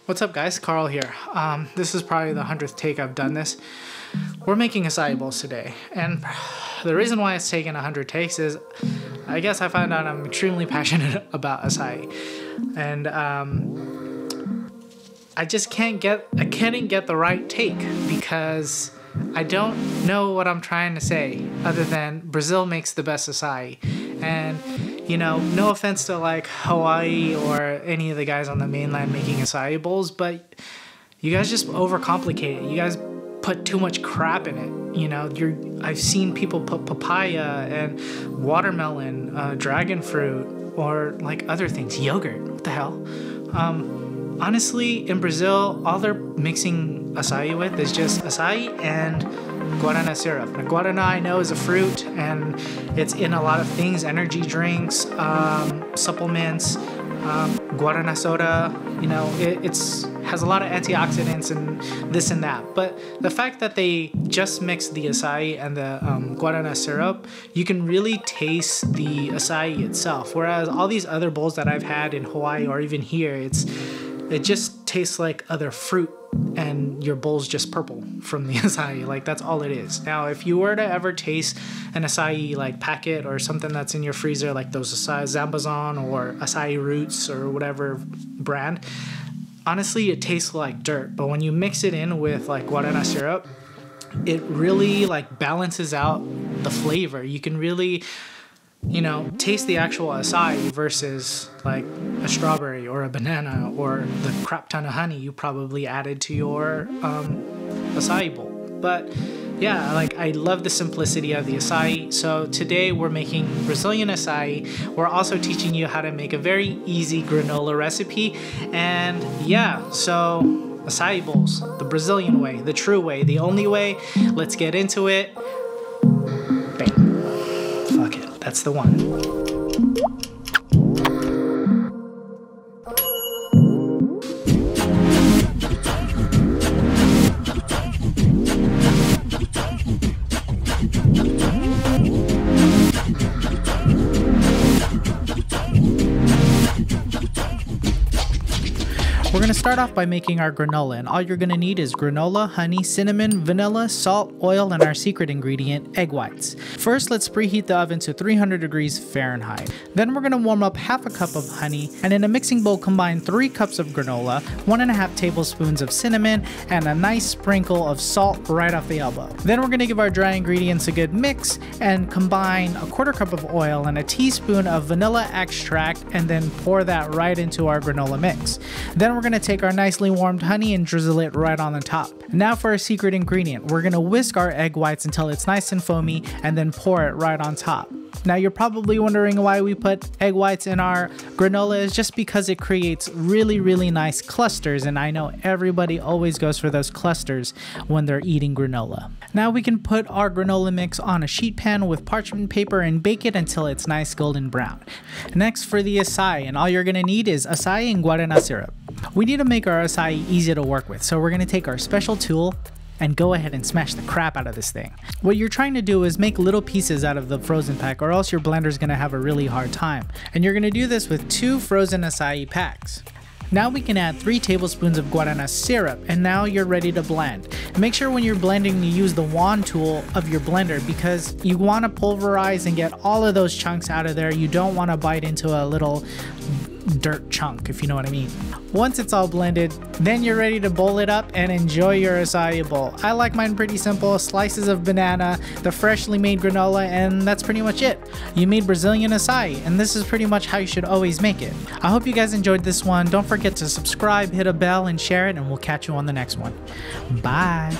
What's up guys, Carl here. This is probably the 100th take I've done this. We're making acai bowls today, and the reason why it's taken 100 takes is I guess I found out I'm extremely passionate about acai, and I just couldn't get the right take because I don't know what I'm trying to say other than Brazil makes the best acai. And you know, no offense to like Hawaii or any of the guys on the mainland making acai bowls, but you guys just overcomplicate it. You guys put too much crap in it. You know, I've seen people put papaya and watermelon, dragon fruit, or like other things, yogurt. What the hell? Honestly, in Brazil, all they're mixing acai with is just acai and guarana syrup. Now, guarana I know is a fruit and it's in a lot of things, energy drinks, supplements, guarana soda, you know, it has a lot of antioxidants and this and that. But the fact that they just mix the acai and the guarana syrup, you can really taste the acai itself. Whereas all these other bowls that I've had in Hawaii or even here, it just tastes like other fruit and your bowl's just purple from the acai. Like, that's all it is. Now, if you were to ever taste an acai like packet or something that's in your freezer, like those acai Zambazon or acai roots or whatever brand, honestly, it tastes like dirt. But when you mix it in with like guarana syrup, it really like balances out the flavor. You can really, you know, taste the actual acai versus like a strawberry or a banana or the crap ton of honey you probably added to your acai bowl. But yeah, like I love the simplicity of the acai. So today we're making Brazilian acai. We're also teaching you how to make a very easy granola recipe. And yeah, so acai bowls, the Brazilian way, the true way, the only way. Let's get into it. Bam. Fuck it. That's the one. We're going to start off by making our granola, and all you're going to need is granola, honey, cinnamon, vanilla, salt, oil, and our secret ingredient, egg whites. First, let's preheat the oven to 300 degrees Fahrenheit. Then we're going to warm up half a cup of honey, and in a mixing bowl combine 3 cups of granola, 1.5 tablespoons of cinnamon, and a nice sprinkle of salt right off the elbow. Then we're going to give our dry ingredients a good mix and combine a 1/4 cup of oil and a teaspoon of vanilla extract, and then pour that right into our granola mix. Then we're going to take our nicely warmed honey and drizzle it right on the top. Now for our secret ingredient, we're going to whisk our egg whites until it's nice and foamy and then pour it right on top. Now you're probably wondering why we put egg whites in our granola. Is just because it creates really nice clusters, and I know everybody always goes for those clusters when they're eating granola. Now we can put our granola mix on a sheet pan with parchment paper and bake it until it's nice golden brown. Next for the acai, and all you're going to need is acai and guarana syrup. We need to make our acai easy to work with, so we're going to take our special tool and go ahead and smash the crap out of this thing. What you're trying to do is make little pieces out of the frozen pack, or else your blender's gonna have a really hard time. And you're gonna do this with 2 frozen acai packs. Now we can add 3 tablespoons of guarana syrup, and now you're ready to blend. Make sure when you're blending to use the wand tool of your blender, because you want to pulverize and get all of those chunks out of there. You don't want to bite into a little dirt chunk, if you know what I mean. Once it's all blended, then you're ready to bowl it up and enjoy your acai bowl. I like mine pretty simple: slices of banana, the freshly made granola, and that's pretty much it. You made Brazilian acai, and this is pretty much how you should always make it. I hope you guys enjoyed this one. Don't forget to subscribe, hit a bell, and share it, and we'll catch you on the next one. Bye.